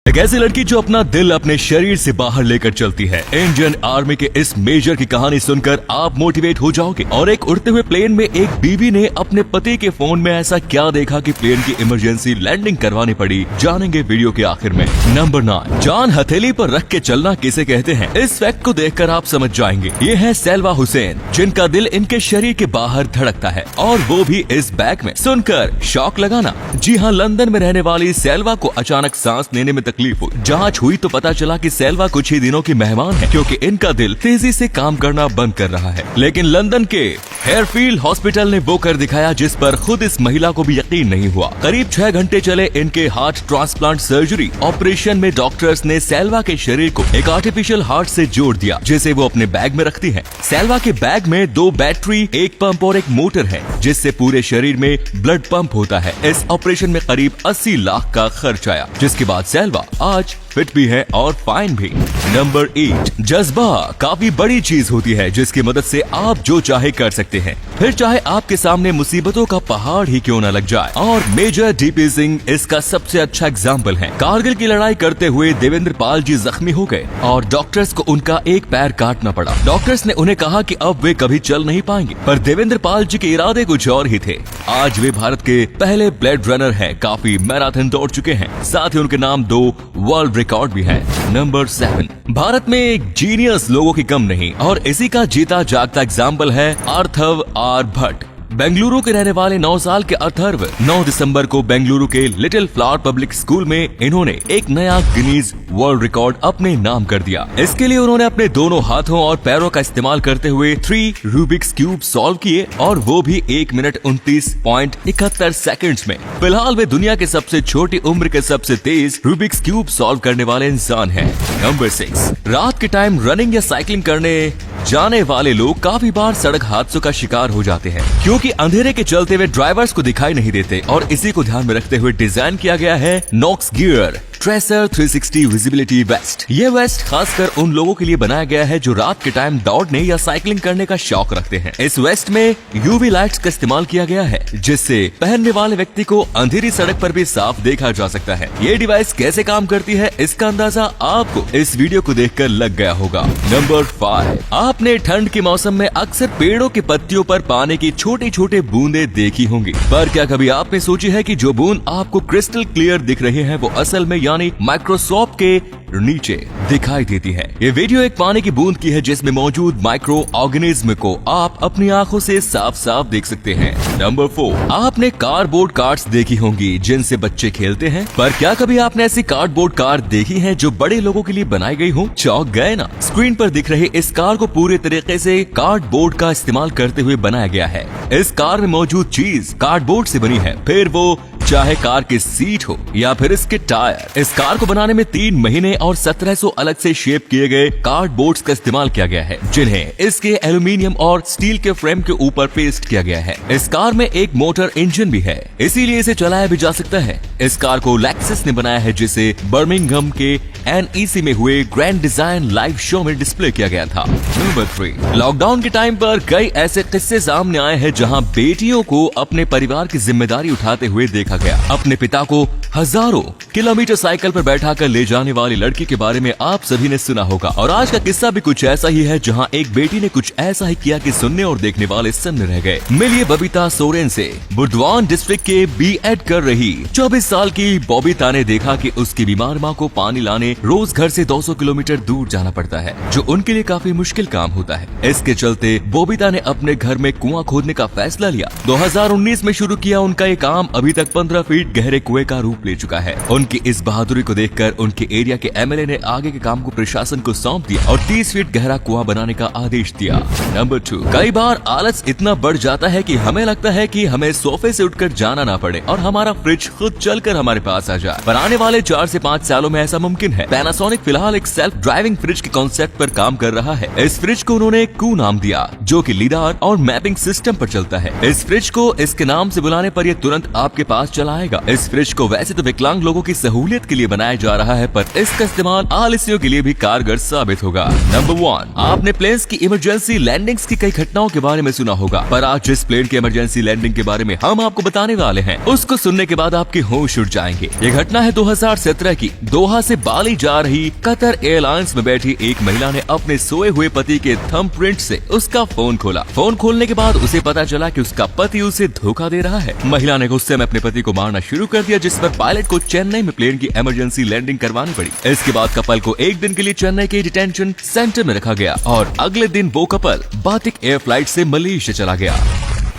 एक ऐसी लड़की जो अपना दिल अपने शरीर से बाहर लेकर चलती है। इंडियन आर्मी के इस मेजर की कहानी सुनकर आप मोटिवेट हो जाओगे। और एक उड़ते हुए प्लेन में एक बीवी ने अपने पति के फोन में ऐसा क्या देखा कि प्लेन की इमरजेंसी लैंडिंग करवानी पड़ी, जानेंगे वीडियो के आखिर में। नंबर 9, जान हथेली पर रख के चलना किसे कहते हैं। इस फैक्ट को देखकर आप समझ जाएंगे। ये है सेल्वा हुसैन, जिनका दिल इनके शरीर के बाहर धड़कता है, और वो भी इस बैग में। सुनकर शॉक लगाना। जी हाँ, लंदन में रहने वाली सेल्वा को अचानक सांस लेने में तकलीफ हुई। जांच हुई तो पता चला कि सेल्वा कुछ ही दिनों की मेहमान है, क्योंकि इनका दिल तेजी से काम करना बंद कर रहा है। लेकिन लंदन के हेयरफील्ड हॉस्पिटल ने वो कर दिखाया जिस पर खुद इस महिला को भी यकीन नहीं हुआ। करीब 6 घंटे चले इनके हार्ट ट्रांसप्लांट सर्जरी ऑपरेशन में डॉक्टर्स ने सेल्वा के शरीर को एक आर्टिफिशियल हार्ट से जोड़ दिया, जिसे वो अपने बैग में रखती है। सेल्वा के बैग में 2 बैटरी, 1 पंप और 1 मोटर है, जिससे पूरे शरीर में ब्लड पंप होता है। इस ऑपरेशन में करीब 80 लाख का खर्च आया, जिसके बाद सेल्वा आज फिट भी है और फाइन भी। नंबर 8, जज्बा काफी बड़ी चीज होती है, जिसकी मदद से आप जो चाहे कर सकते हैं, फिर चाहे आपके सामने मुसीबतों का पहाड़ ही क्यों न लग जाए। और मेजर डीपी सिंह इसका सबसे अच्छा एग्जाम्पल है। कारगिल की लड़ाई करते हुए देवेंद्र पाल जी जख्मी हो गए और डॉक्टर्स को उनका एक पैर काटना पड़ा। डॉक्टर्स ने उन्हें कहा कि अब वे कभी चल नहीं पाएंगे, पर देवेंद्र पाल जी के इरादे कुछ और ही थे। आज वे भारत के पहले ब्लेड रनर हैं, काफी मैराथन दौड़ चुके हैं, साथ ही उनके नाम 2 वर्ल्ड रिकॉर्ड भी है। नंबर 7, भारत में एक जीनियस लोगों की कम नहीं, और इसी का जीता जागता एग्जाम्पल है अर्थव आर भट्ट। बेंगलुरु के रहने वाले 9 साल के अथर्व 9 दिसंबर को बेंगलुरु के लिटिल फ्लावर पब्लिक स्कूल में इन्होंने एक नया गिनीज वर्ल्ड रिकॉर्ड अपने नाम कर दिया। इसके लिए उन्होंने अपने दोनों हाथों और पैरों का इस्तेमाल करते हुए 3 रूबिक्स क्यूब सॉल्व किए, और वो भी 1 मिनट 29.71 सेकंड्स में। फिलहाल वे दुनिया के सबसे छोटी उम्र के सबसे तेज रूबिक्स क्यूब सॉल्व करने वाले इंसान हैं। नंबर 6, रात के टाइम रनिंग या साइकिलिंग करने जाने वाले लोग काफी बार सड़क हादसों का शिकार हो जाते हैं, क्योंकि अंधेरे के चलते हुए ड्राइवर्स को दिखाई नहीं देते। और इसी को ध्यान में रखते हुए डिजाइन किया गया है Knox gear tracer 360 visibility vest. ये वेस्ट खासकर उन लोगों के लिए बनाया गया है जो रात के टाइम दौड़ने या साइकिलिंग करने का शौक रखते हैं। इस वेस्ट में यूवी लाइट्स का इस्तेमाल किया गया है, जिससे पहनने वाले व्यक्ति को अंधेरी सड़क पर भी साफ देखा जा सकता है। ये डिवाइस कैसे काम करती है, इसका अंदाजा आपको इस वीडियो को देखकर लग गया होगा। नंबर 5, आपने ठंड के मौसम में अक्सर पेड़ों की पत्तियों पर पानी की छोटी छोटी बूंदे देखी होंगी, पर क्या कभी आपने सोची है कि जो बूंद आपको क्रिस्टल क्लियर दिख रही है, वो असल में यानी माइक्रोस्कोप के नीचे दिखाई देती है। ये वीडियो एक पानी की बूंद की है, जिसमें मौजूद माइक्रो ऑर्गेनिज्म को आप अपनी आंखों से साफ साफ देख सकते हैं। नंबर 4, आपने कार्डबोर्ड कार्ड्स देखी होंगी जिनसे बच्चे खेलते हैं, पर क्या कभी आपने ऐसी कार्डबोर्ड कार देखी है जो बड़े लोगों के लिए बनाई गई हो? चौंक गए ना? स्क्रीन पर दिख रहे इस कार को पूरे तरीके से कार्डबोर्ड का इस्तेमाल करते हुए बनाया गया है। इस कार में मौजूद चीज कार्डबोर्ड से बनी है, फिर वो चाहे कार की सीट हो या फिर इसके टायर। इस कार को बनाने में 3 महीने और 1700 अलग से शेप किए गए कार्डबोर्ड्स का इस्तेमाल किया गया है, जिन्हें इसके एल्यूमिनियम और स्टील के फ्रेम के ऊपर पेस्ट किया गया है। इस कार में एक मोटर इंजन भी है, इसीलिए इसे चलाया भी जा सकता है। इस कार को लेक्सस ने बनाया है, जिसे बर्मिंघम के NEC में हुए ग्रैंड डिजाइन लाइव शो में डिस्प्ले किया गया था। नंबर 3, लॉकडाउन के टाइम पर कई ऐसे किस्से सामने आए हैं जहां बेटियों को अपने परिवार की जिम्मेदारी उठाते हुए देखा गया। अपने पिता को हजारों किलोमीटर साइकिल पर बैठा कर ले जाने वाली लड़की के बारे में आप सभी ने सुना होगा, और आज का किस्सा भी कुछ ऐसा ही है, जहां एक बेटी ने कुछ ऐसा ही किया कि सुनने और देखने वाले सन्न रह गए। मिलिए बबीता सोरेन से। बुर्दवान डिस्ट्रिक्ट के B.Ed कर रही 24 साल की बबीता ने देखा कि उसकी बीमार माँ को पानी लाने रोज घर से 200 किलोमीटर दूर जाना पड़ता है, जो उनके लिए काफी मुश्किल काम होता है। इसके चलते बबीता ने अपने घर में कुआं खोदने का फैसला लिया। 2019 में शुरू किया उनका ये काम अभी तक 15 फीट गहरे कुएं का रूप ले चुका है। उनकी इस बहादुरी को देखकर उनके एरिया के MLA ने आगे के काम को प्रशासन को सौंप दिया और 30 फीट गहरा कुआं बनाने का आदेश दिया। नंबर 2, कई बार आलस इतना बढ़ जाता है कि हमें लगता है कि हमें सोफे से उठकर जाना ना पड़े और हमारा फ्रिज खुद चलकर हमारे पास आ जाए, पर आने वाले 4 से 5 सालों में ऐसा मुमकिन है। पैनासोनिक फिलहाल एक सेल्फ ड्राइविंग फ्रिज के कॉन्सेप्ट पर काम कर रहा है। इस फ्रिज को उन्होंने कू नाम दिया, जो कि लीडार और मैपिंग सिस्टम पर चलता है। इस फ्रिज को इसके नाम से बुलाने पर यह तुरंत आपके पास चला आएगा। इस फ्रिज को वैसे तो विकलांग लोगों की सहूलियत के लिए बनाया जा रहा है, पर इसका इस्तेमाल आलसी प्रवासियों के लिए भी कारगर साबित होगा। नंबर 1, आपने प्लेन्स की इमरजेंसी लैंडिंग्स की कई घटनाओं के बारे में सुना होगा, पर आज जिस प्लेन की इमरजेंसी लैंडिंग के बारे में हम आपको बताने वाले हैं, उसको सुनने के बाद आपके होश उड़ जाएंगे। ये घटना है 2017 की। दोहा से बाली जा रही कतर एयरलाइंस में बैठी एक महिला ने अपने सोए हुए पति के थंबप्रिंट से उसका फोन खोला। फोन खोलने के बाद उसे पता चला कि उसका पति उसे धोखा दे रहा है। महिला ने गुस्से में अपने पति को मारना शुरू कर दिया, जिस पर पायलट को चेन्नई में प्लेन की इमरजेंसी लैंडिंग करवानी पड़ी। इसके बाद कपल को एक दिन के लिए चेन्नई के डिटेंशन सेंटर में रखा गया और अगले दिन वो कपल बातिक एयर फ्लाइट से मलेशिया चला गया।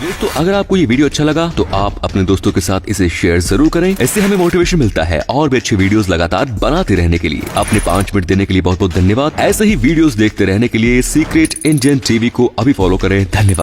दोस्तों, अगर आपको ये वीडियो अच्छा लगा तो आप अपने दोस्तों के साथ इसे शेयर जरूर करें। इससे हमें मोटिवेशन मिलता है और भी अच्छे वीडियोस लगातार बनाते रहने के लिए। अपने 5 मिनट देने के लिए बहुत बहुत धन्यवाद। ऐसे ही वीडियोस देखते रहने के लिए सीक्रेट इंडियन टीवी को अभी फॉलो करें। धन्यवाद।